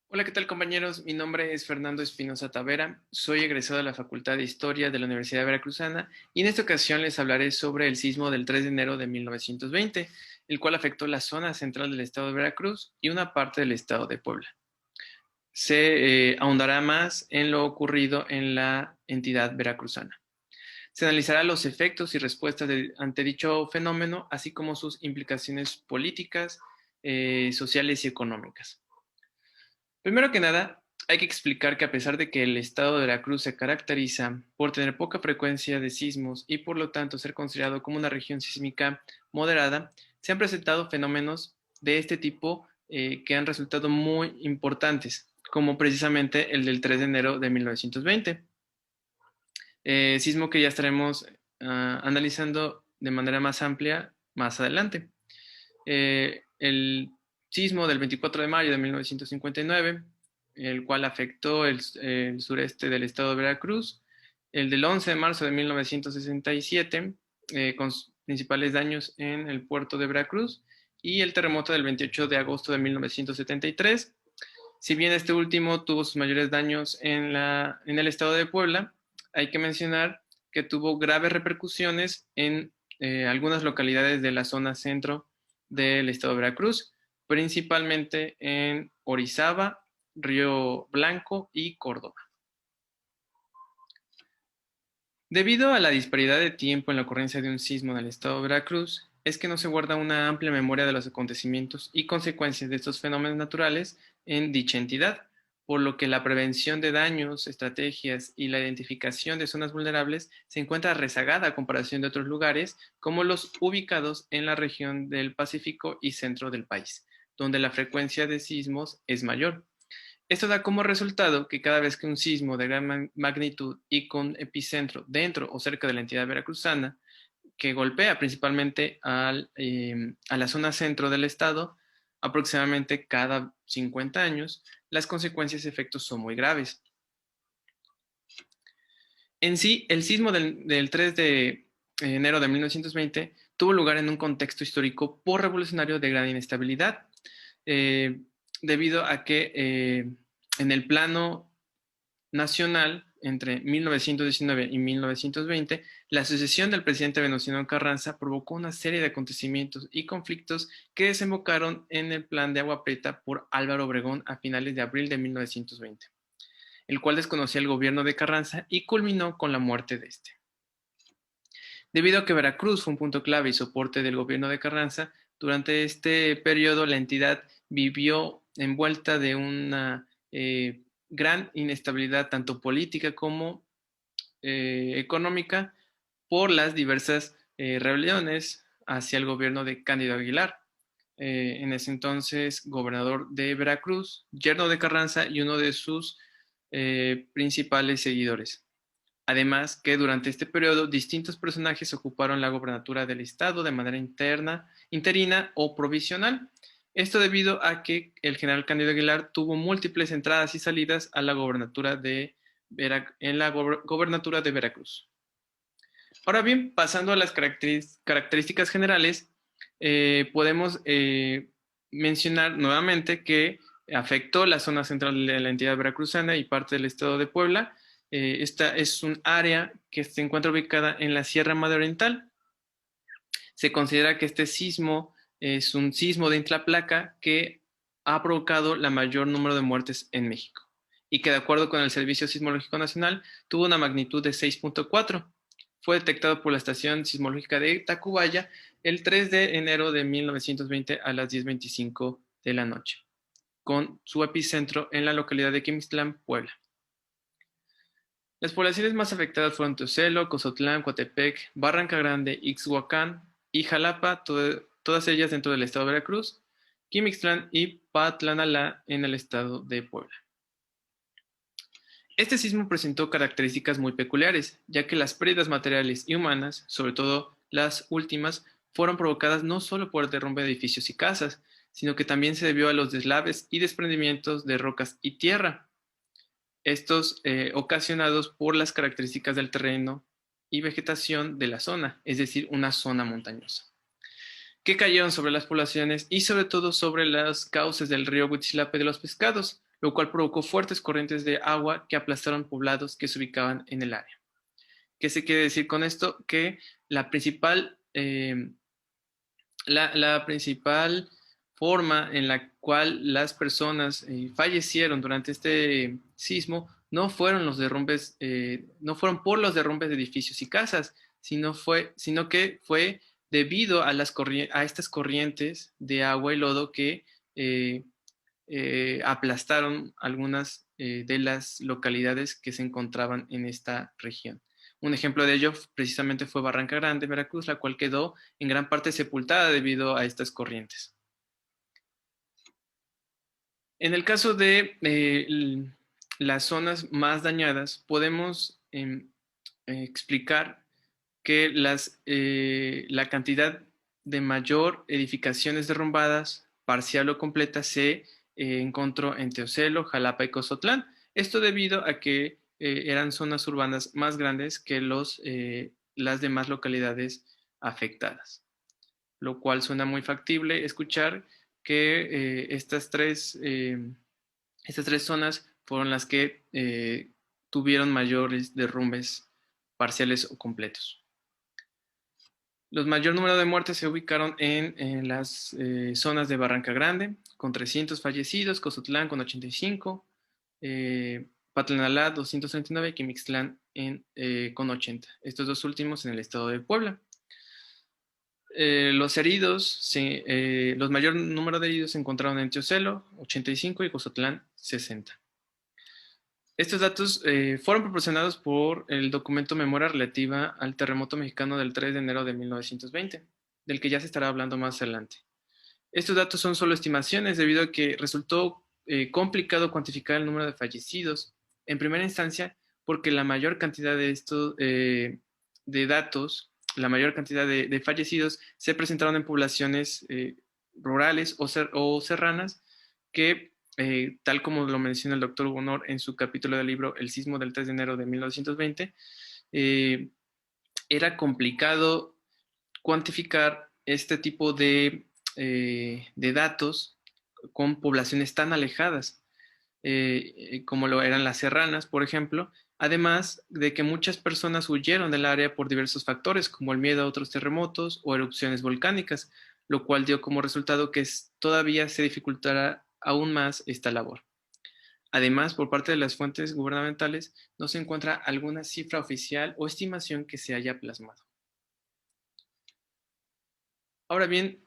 Hola, ¿qué tal compañeros? Mi nombre es Fernando Espinosa Tavera, soy egresado de la Facultad de Historia de la Universidad Veracruzana y en esta ocasión les hablaré sobre el sismo del 3 de enero de 1920, el cual afectó la zona central del estado de Veracruz y una parte del estado de Puebla. Se ahondará más en lo ocurrido en la entidad veracruzana. Se analizará los efectos y respuestas ante dicho fenómeno, así como sus implicaciones políticas, sociales y económicas. Primero que nada, hay que explicar que a pesar de que el estado de Veracruz se caracteriza por tener poca frecuencia de sismos y por lo tanto ser considerado como una región sísmica moderada, se han presentado fenómenos de este tipo que han resultado muy importantes, como precisamente el del 3 de enero de 1920, sismo que ya estaremos analizando de manera más amplia más adelante. El sismo del 24 de mayo de 1959, el cual afectó el sureste del estado de Veracruz, el del 11 de marzo de 1967, con principales daños en el puerto de Veracruz, y el terremoto del 28 de agosto de 1973. Si bien este último tuvo sus mayores daños en el estado de Puebla, hay que mencionar que tuvo graves repercusiones en algunas localidades de la zona centro del estado de Veracruz, principalmente en Orizaba, Río Blanco y Córdoba. Debido a la disparidad de tiempo en la ocurrencia de un sismo en el estado de Veracruz, es que no se guarda una amplia memoria de los acontecimientos y consecuencias de estos fenómenos naturales en dicha entidad, por lo que la prevención de daños, estrategias y la identificación de zonas vulnerables se encuentra rezagada a comparación de otros lugares como los ubicados en la región del Pacífico y centro del país, donde la frecuencia de sismos es mayor. Esto da como resultado que cada vez que un sismo de gran magnitud y con epicentro dentro o cerca de la entidad veracruzana, que golpea principalmente a la zona centro del estado, aproximadamente cada 50 años, las consecuencias y efectos son muy graves. En sí, el sismo del 3 de enero de 1920 tuvo lugar en un contexto histórico por-revolucionario de gran inestabilidad, eh, debido a que en el plano nacional entre 1919 y 1920, la sucesión del presidente Venustiano Carranza provocó una serie de acontecimientos y conflictos que desembocaron en el plan de Agua Prieta por Álvaro Obregón a finales de abril de 1920, el cual desconocía el gobierno de Carranza y culminó con la muerte de este. Debido a que Veracruz fue un punto clave y soporte del gobierno de Carranza, durante este periodo la entidad vivió envuelta de una gran inestabilidad tanto política como económica por las diversas rebeliones hacia el gobierno de Cándido Aguilar, en ese entonces gobernador de Veracruz, yerno de Carranza y uno de sus principales seguidores. Además que durante este periodo distintos personajes ocuparon la gobernatura del estado de manera interina o provisional. Esto debido a que el general Cándido Aguilar tuvo múltiples entradas y salidas a la gobernatura en la gobernatura de Veracruz. Ahora bien, pasando a las características generales, podemos mencionar nuevamente que afectó la zona central de la entidad veracruzana y parte del estado de Puebla. Esta es un área que se encuentra ubicada en la Sierra Madre Oriental. Se considera que este sismo es un sismo de Intlaplaca que ha provocado la mayor número de muertes en México y que de acuerdo con el Servicio Sismológico Nacional tuvo una magnitud de 6.4. Fue detectado por la estación sismológica de Tacubaya el 3 de enero de 1920 a las 10:25 de la noche, con su epicentro en la localidad de Quimixtlán, Puebla. Las poblaciones más afectadas fueron Tocelo, Cozotlán, Coatepec, Barranca Grande, Ixhuacán y Jalapa, todas ellas dentro del estado de Veracruz, Quimixtlán y Patlanalá en el estado de Puebla. Este sismo presentó características muy peculiares, ya que las pérdidas materiales y humanas, sobre todo las últimas, fueron provocadas no solo por el derrumbe de edificios y casas, sino que también se debió a los deslaves y desprendimientos de rocas y tierra, estos ocasionados por las características del terreno y vegetación de la zona, es decir, una zona montañosa, que cayeron sobre las poblaciones y sobre todo sobre los cauces del río Huitzilape de los Pescados, lo cual provocó fuertes corrientes de agua que aplastaron poblados que se ubicaban en el área. ¿Qué se quiere decir con esto? Que la principal, la principal forma en la cual las personas fallecieron durante este sismo no fueron los derrumbes, no fueron por los derrumbes de edificios y casas, sino que fue debido a, a estas corrientes de agua y lodo que eh, aplastaron algunas de las localidades que se encontraban en esta región. Un ejemplo de ello precisamente fue Barranca Grande, Veracruz, la cual quedó en gran parte sepultada debido a estas corrientes. En el caso de las zonas más dañadas, podemos explicar que la cantidad de mayor edificaciones derrumbadas, parcial o completa, se encontró en Teocelo, Jalapa y Cozotlán. Esto debido a que eran zonas urbanas más grandes que las demás localidades afectadas, lo cual suena muy factible escuchar que estas tres zonas fueron las que tuvieron mayores derrumbes parciales o completos. Los mayor número de muertes se ubicaron en las zonas de Barranca Grande, con 300 fallecidos, Cozotlán con 85, Patlanalá 239 y Quimixtlán con 80. Estos dos últimos en el estado de Puebla. Los mayor número de heridos se encontraron en Teocelo, 85, y Cozotlán, 60. Estos datos fueron proporcionados por el documento Memoria Relativa al Terremoto Mexicano del 3 de enero de 1920, del que ya se estará hablando más adelante. Estos datos son solo estimaciones debido a que resultó complicado cuantificar el número de fallecidos, en primera instancia porque la mayor cantidad de datos, la mayor cantidad de fallecidos se presentaron en poblaciones rurales o serranas que tal como lo menciona el doctor Bonor en su capítulo del libro El sismo del 3 de enero de 1920, era complicado cuantificar este tipo de datos con poblaciones tan alejadas, como lo eran las serranas, por ejemplo, además de que muchas personas huyeron del área por diversos factores, como el miedo a otros terremotos o erupciones volcánicas, lo cual dio como resultado que todavía se dificultará aún más esta labor. Además, por parte de las fuentes gubernamentales, no se encuentra alguna cifra oficial o estimación que se haya plasmado. Ahora bien,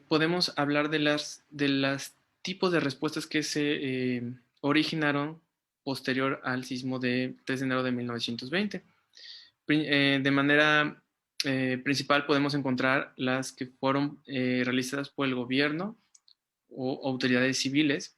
podemos hablar de los tipos de respuestas que se originaron posterior al sismo de 3 de enero de 1920. De manera principal podemos encontrar las que fueron realizadas por el gobierno o autoridades civiles.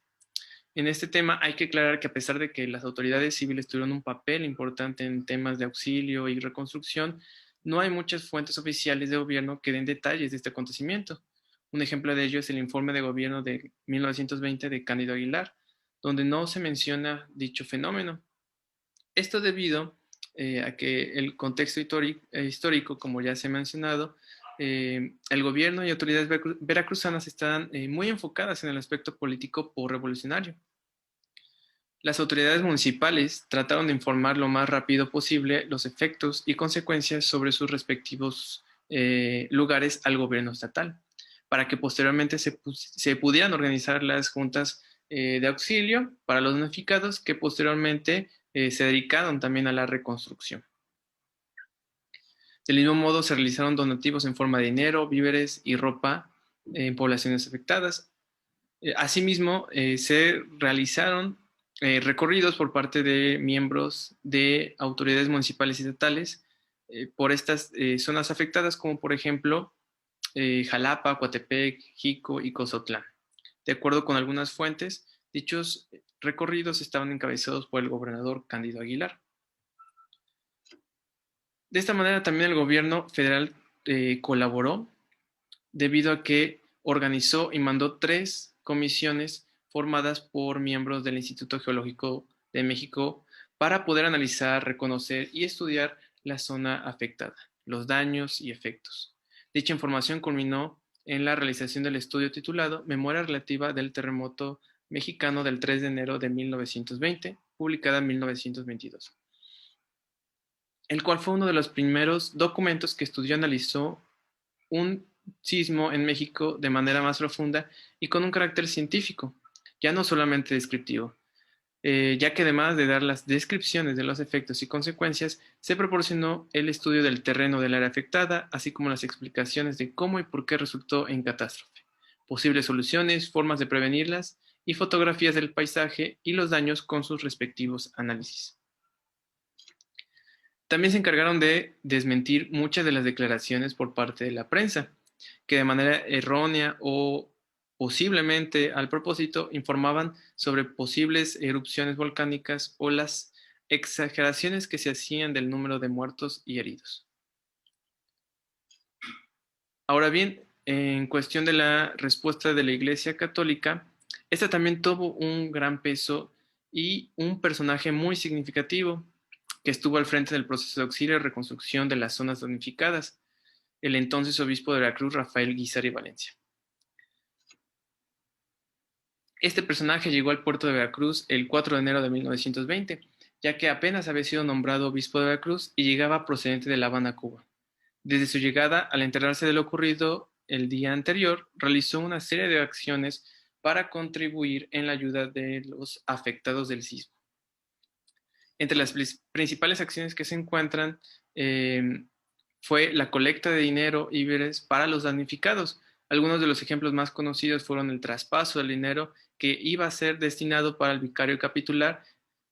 En este tema hay que aclarar que a pesar de que las autoridades civiles tuvieron un papel importante en temas de auxilio y reconstrucción, no hay muchas fuentes oficiales de gobierno que den detalles de este acontecimiento. Un ejemplo de ello es el informe de gobierno de 1920 de Cándido Aguilar, donde no se menciona dicho fenómeno. Esto debido a que el contexto histórico, como ya se ha mencionado, el gobierno y autoridades veracruzanas están muy enfocadas en el aspecto político revolucionario. Las autoridades municipales trataron de informar lo más rápido posible los efectos y consecuencias sobre sus respectivos lugares al gobierno estatal, para que posteriormente se pudieran organizar las juntas de auxilio para los damnificados que posteriormente se dedicaron también a la reconstrucción. Del mismo modo, se realizaron donativos en forma de dinero, víveres y ropa en poblaciones afectadas. Asimismo, se realizaron recorridos por parte de miembros de autoridades municipales y estatales por estas zonas afectadas, como por ejemplo Jalapa, Coatepec, Jico y Cozotlán. De acuerdo con algunas fuentes, dichos recorridos estaban encabezados por el gobernador Cándido Aguilar. De esta manera también el gobierno federal colaboró debido a que organizó y mandó 3 comisiones formadas por miembros del Instituto Geológico de México para poder analizar, reconocer y estudiar la zona afectada, los daños y efectos. Dicha información culminó en la realización del estudio titulado Memoria Relativa del Terremoto mexicano del 3 de enero de 1920, publicada en 1922, el cual fue uno de los primeros documentos que estudió y analizó un sismo en México de manera más profunda y con un carácter científico, ya no solamente descriptivo, ya que además de dar las descripciones de los efectos y consecuencias, se proporcionó el estudio del terreno del área afectada, así como las explicaciones de cómo y por qué resultó en catástrofe, posibles soluciones, formas de prevenirlas y fotografías del paisaje y los daños con sus respectivos análisis. También se encargaron de desmentir muchas de las declaraciones por parte de la prensa, que de manera errónea o posiblemente al propósito informaban sobre posibles erupciones volcánicas o las exageraciones que se hacían del número de muertos y heridos. Ahora bien, en cuestión de la respuesta de la Iglesia Católica, esta también tuvo un gran peso y un personaje muy significativo que estuvo al frente del proceso de auxilio y reconstrucción de las zonas damnificadas, el entonces obispo de Veracruz, Rafael Guízar y Valencia. Este personaje llegó al puerto de Veracruz el 4 de enero de 1920, ya que apenas había sido nombrado obispo de Veracruz y llegaba procedente de La Habana, Cuba. Desde su llegada, al enterarse de lo ocurrido el día anterior, realizó una serie de acciones para contribuir en la ayuda de los afectados del sismo. Entre las principales acciones que se encuentran fue la colecta de dinero y víveres para los damnificados. Algunos de los ejemplos más conocidos fueron el traspaso del dinero que iba a ser destinado para el vicario capitular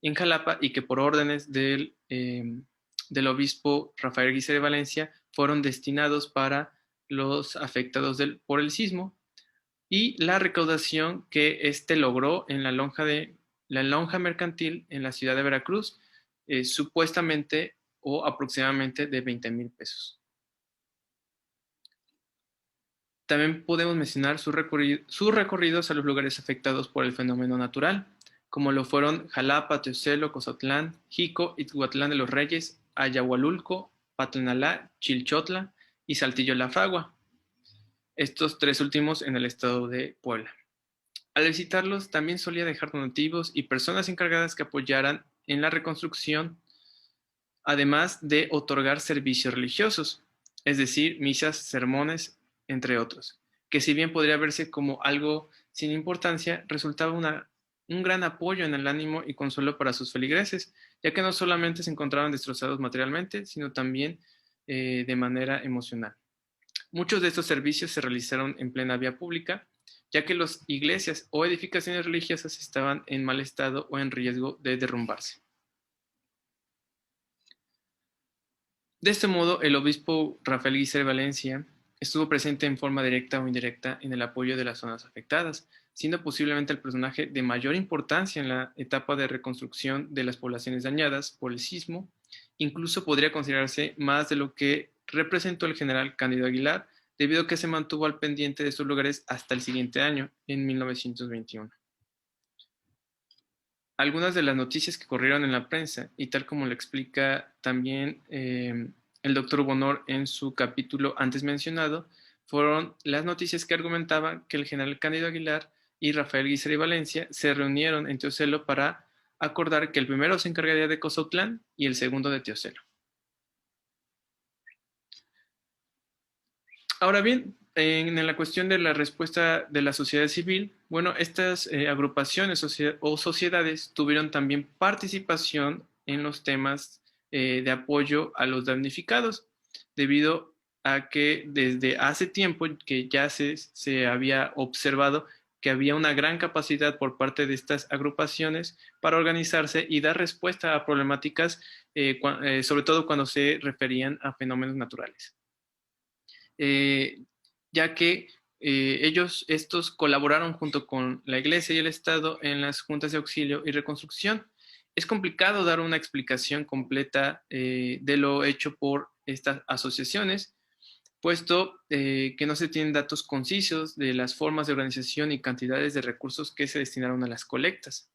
en Jalapa y que por órdenes del obispo Rafael Guízar de Valencia fueron destinados para los afectados por el sismo, y la recaudación que éste logró en la lonja mercantil en la ciudad de Veracruz, supuestamente o aproximadamente de 20,000 pesos. También podemos mencionar sus recorridos a los lugares afectados por el fenómeno natural, como lo fueron Jalapa, Teocelo, Cozatlán, Jico, Ixhuatlán de los Reyes, Ayahualulco, Patlanalá, Chilchotla y Saltillo La Fragua, estos tres últimos en el estado de Puebla. Al visitarlos, también solía dejar donativos y personas encargadas que apoyaran en la reconstrucción, además de otorgar servicios religiosos, es decir, misas, sermones, entre otros, que si bien podría verse como algo sin importancia, resultaba un gran apoyo en el ánimo y consuelo para sus feligreses, ya que no solamente se encontraban destrozados materialmente, sino también de manera emocional. Muchos de estos servicios se realizaron en plena vía pública, ya que las iglesias o edificaciones religiosas estaban en mal estado o en riesgo de derrumbarse. De este modo, el obispo Rafael Guízar de Valencia estuvo presente en forma directa o indirecta en el apoyo de las zonas afectadas, siendo posiblemente el personaje de mayor importancia en la etapa de reconstrucción de las poblaciones dañadas por el sismo. Incluso podría considerarse más de lo que representó el general Cándido Aguilar, debido a que se mantuvo al pendiente de estos lugares hasta el siguiente año, en 1921. Algunas de las noticias que corrieron en la prensa, y tal como lo explica también el doctor Bonor en su capítulo antes mencionado, fueron las noticias que argumentaban que el general Cándido Aguilar y Rafael Guízar y Valencia se reunieron en Teocelo para acordar que el primero se encargaría de Cozatlán y el segundo de Teocelo. Ahora bien, en la cuestión de la respuesta de la sociedad civil, bueno, estas agrupaciones o sociedades tuvieron también participación en los temas de apoyo a los damnificados, debido a que desde hace tiempo que ya se había observado que había una gran capacidad por parte de estas agrupaciones para organizarse y dar respuesta a problemáticas, sobre todo cuando se referían a fenómenos naturales. Ya que estos colaboraron junto con la Iglesia y el Estado en las juntas de auxilio y reconstrucción. Es complicado dar una explicación completa de lo hecho por estas asociaciones, puesto que no se tienen datos concisos de las formas de organización y cantidades de recursos que se destinaron a las colectas.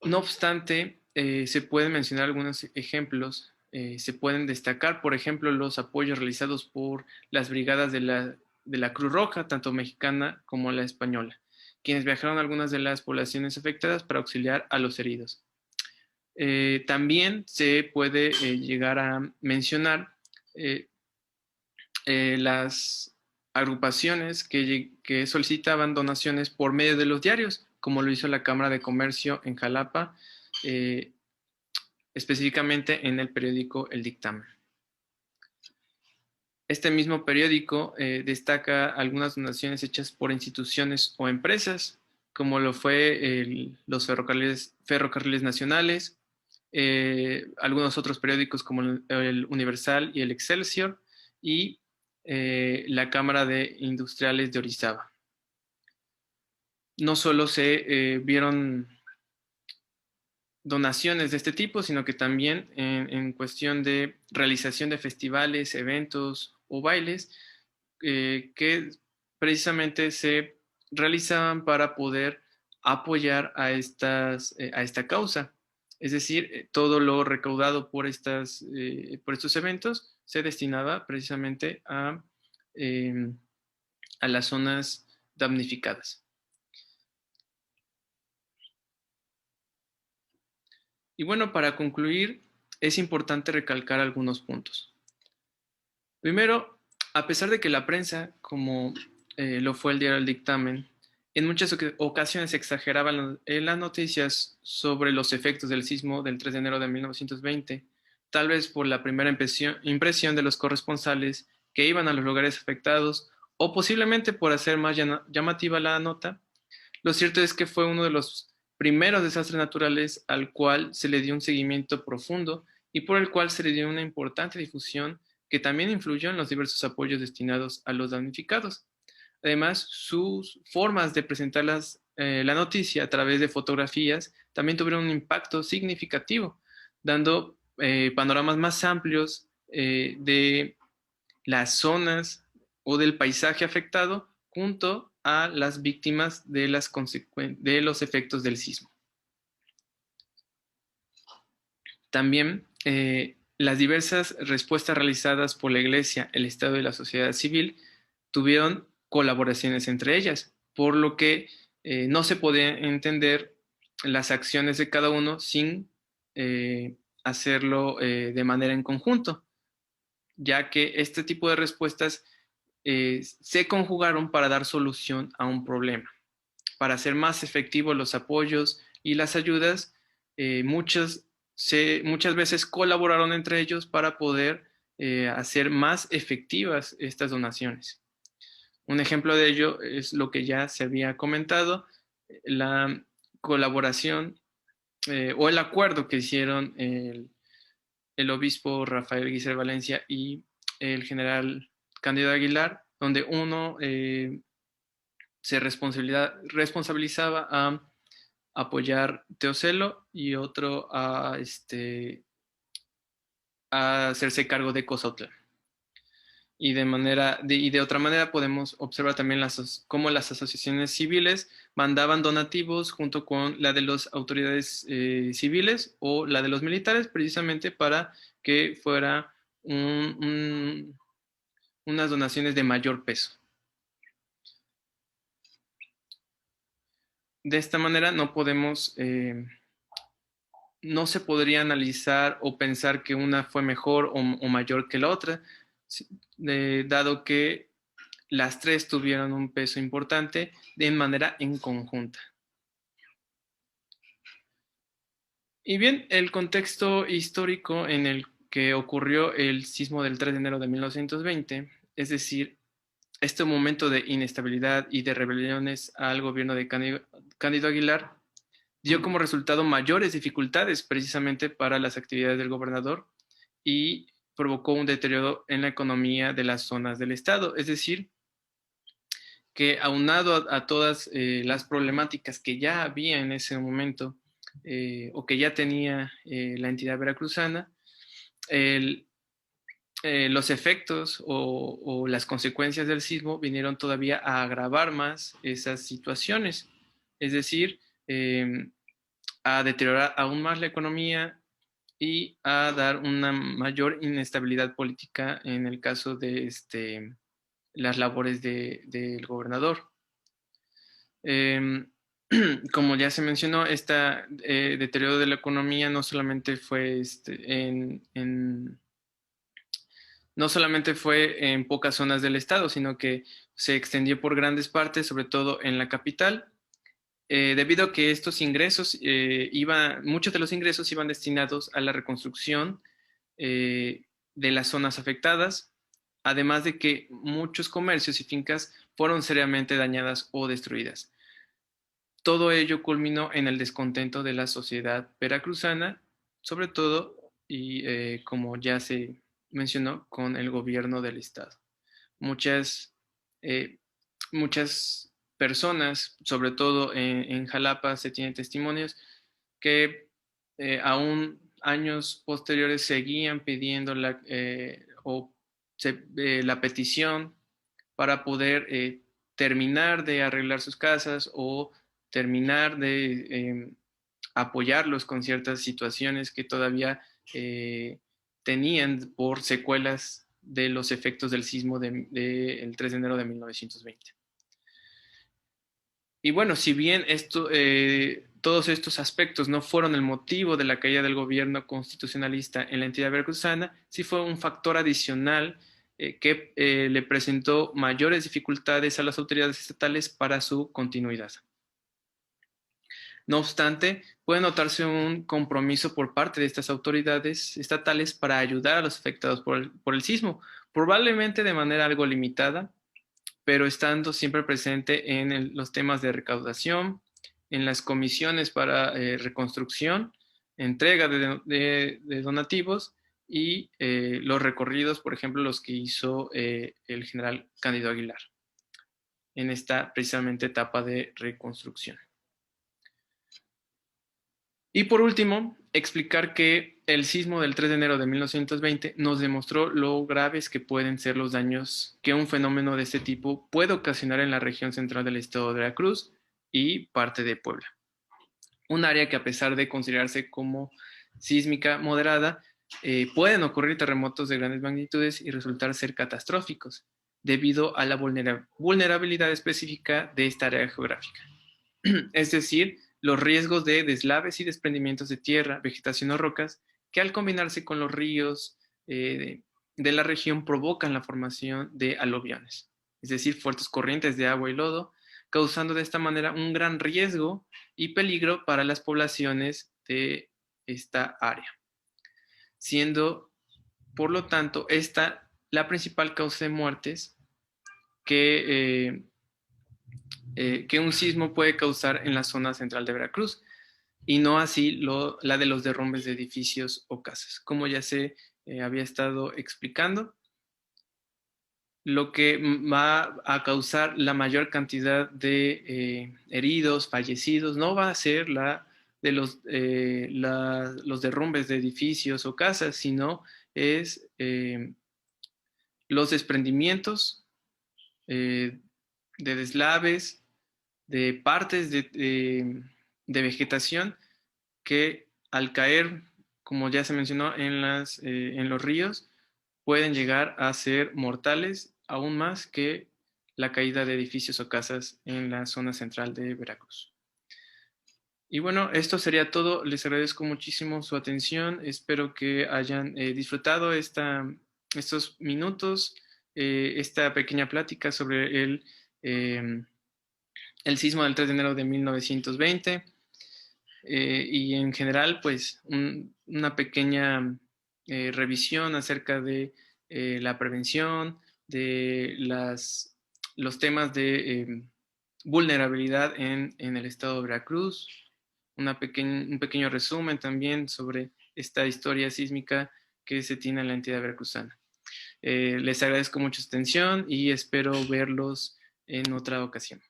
No obstante, se pueden mencionar algunos ejemplos. Se pueden destacar, por ejemplo, los apoyos realizados por las brigadas de la Cruz Roja, tanto mexicana como la española, quienes viajaron a algunas de las poblaciones afectadas para auxiliar a los heridos. También se puede llegar a mencionar las agrupaciones que solicitaban donaciones por medio de los diarios, como lo hizo la Cámara de Comercio en Jalapa, específicamente en el periódico El Dictamen. Este mismo periódico destaca algunas donaciones hechas por instituciones o empresas, como lo fue los ferrocarriles nacionales, algunos otros periódicos como el Universal y el Excelsior, y la Cámara de Industriales de Orizaba. No solo se vieron donaciones de este tipo, sino que también en cuestión de realización de festivales, eventos o bailes que precisamente se realizaban para poder apoyar a esta causa. Es decir, todo lo recaudado por estos eventos se destinaba precisamente a las zonas damnificadas. Y bueno, para concluir, es importante recalcar algunos puntos. Primero, a pesar de que la prensa, como lo fue el diario El Dictamen, en muchas ocasiones exageraba en las noticias sobre los efectos del sismo del 3 de enero de 1920, tal vez por la primera impresión de los corresponsales que iban a los lugares afectados o posiblemente por hacer más llamativa la nota. Lo cierto es que fue uno de los primeros desastres naturales al cual se le dio un seguimiento profundo y por el cual se le dio una importante difusión que también influyó en los diversos apoyos destinados a los damnificados. Además, sus formas de presentar la noticia a través de fotografías también tuvieron un impacto significativo, dando panoramas más amplios de las zonas o del paisaje afectado junto a las víctimas de los efectos del sismo. También las diversas respuestas realizadas por la Iglesia, el Estado y la sociedad civil tuvieron colaboraciones entre ellas, por lo que no se podía entender las acciones de cada uno sin hacerlo de manera en conjunto, ya que este tipo de respuestas se conjugaron para dar solución a un problema. Para hacer más efectivos los apoyos y las ayudas, muchas veces colaboraron entre ellos para poder hacer más efectivas estas donaciones. Un ejemplo de ello es lo que ya se había comentado, la colaboración o el acuerdo que hicieron el obispo Rafael Guicer Valencia y el general Cándido Aguilar, donde uno se responsabilizaba a apoyar Teocelo y otro a hacerse cargo de Cozautla. Y de otra manera podemos observar también cómo las asociaciones civiles mandaban donativos junto con la de las autoridades civiles o la de los militares, precisamente para que fuera unas donaciones de mayor peso. De esta manera no se podría analizar o pensar que una fue mejor o mayor que la otra, dado que las tres tuvieron un peso importante de manera en conjunta. Y bien, el contexto histórico en el que ocurrió el sismo del 3 de enero de 1920, es decir, este momento de inestabilidad y de rebeliones al gobierno de Cándido Aguilar, dio como resultado mayores dificultades precisamente para las actividades del gobernador y provocó un deterioro en la economía de las zonas del estado. Es decir, que aunado a todas las problemáticas que ya había en ese momento o que ya tenía la entidad veracruzana, los efectos o las consecuencias del sismo vinieron todavía a agravar más esas situaciones. Es decir, a deteriorar aún más la economía y a dar una mayor inestabilidad política en el caso de las labores del gobernador. Em, Como ya se mencionó, este deterioro de la economía no solamente fue no solamente fue en pocas zonas del estado, sino que se extendió por grandes partes, sobre todo en la capital, debido a que estos ingresos muchos de los ingresos iban destinados a la reconstrucción de las zonas afectadas, además de que muchos comercios y fincas fueron seriamente dañadas o destruidas. Todo ello culminó en el descontento de la sociedad veracruzana, sobre todo, y como ya se mencionó, con el gobierno del estado. Muchas, eh, muchas personas, sobre todo en Jalapa, se tienen testimonios que aún años posteriores seguían pidiendo la petición para poder terminar de arreglar sus casas o terminar de apoyarlos con ciertas situaciones que todavía tenían por secuelas de los efectos del sismo del 3 de enero de 1920. Y bueno, si bien todos estos aspectos no fueron el motivo de la caída del gobierno constitucionalista en la entidad veracruzana, sí fue un factor adicional que le presentó mayores dificultades a las autoridades estatales para su continuidad. No obstante, puede notarse un compromiso por parte de estas autoridades estatales para ayudar a los afectados por el sismo, probablemente de manera algo limitada, pero estando siempre presente en los temas de recaudación, en las comisiones para reconstrucción, entrega de donativos y los recorridos, por ejemplo, los que hizo el general Cándido Aguilar en esta precisamente etapa de reconstrucción. Y por último, explicar que el sismo del 3 de enero de 1920 nos demostró lo graves que pueden ser los daños que un fenómeno de este tipo puede ocasionar en la región central del estado de Veracruz y parte de Puebla. Un área que, a pesar de considerarse como sísmica moderada, pueden ocurrir terremotos de grandes magnitudes y resultar ser catastróficos debido a la vulnerabilidad específica de esta área geográfica. Es decir, los riesgos de deslaves y desprendimientos de tierra, vegetación o rocas, que al combinarse con los ríos de la región provocan la formación de aluviones, es decir, fuertes corrientes de agua y lodo, causando de esta manera un gran riesgo y peligro para las poblaciones de esta área, siendo, por lo tanto, esta la principal causa de muertes que un sismo puede causar en la zona central de Veracruz, y no así la de los derrumbes de edificios o casas. Como ya se había estado explicando, lo que va a causar la mayor cantidad de heridos, fallecidos, no va a ser los derrumbes de edificios o casas, sino es los desprendimientos eh, de deslaves, de partes de vegetación que al caer, como ya se mencionó, en los ríos, pueden llegar a ser mortales, aún más que la caída de edificios o casas en la zona central de Veracruz. Y bueno, esto sería todo. Les agradezco muchísimo su atención. Espero que hayan disfrutado estos minutos, esta pequeña plática sobre el sismo del 3 de enero de 1920. Y en general, pues una pequeña revisión acerca de la prevención, de los temas de vulnerabilidad en el estado de Veracruz, un pequeño resumen también sobre esta historia sísmica que se tiene en la entidad veracruzana. Les agradezco mucho su atención y espero verlos en otra ocasión.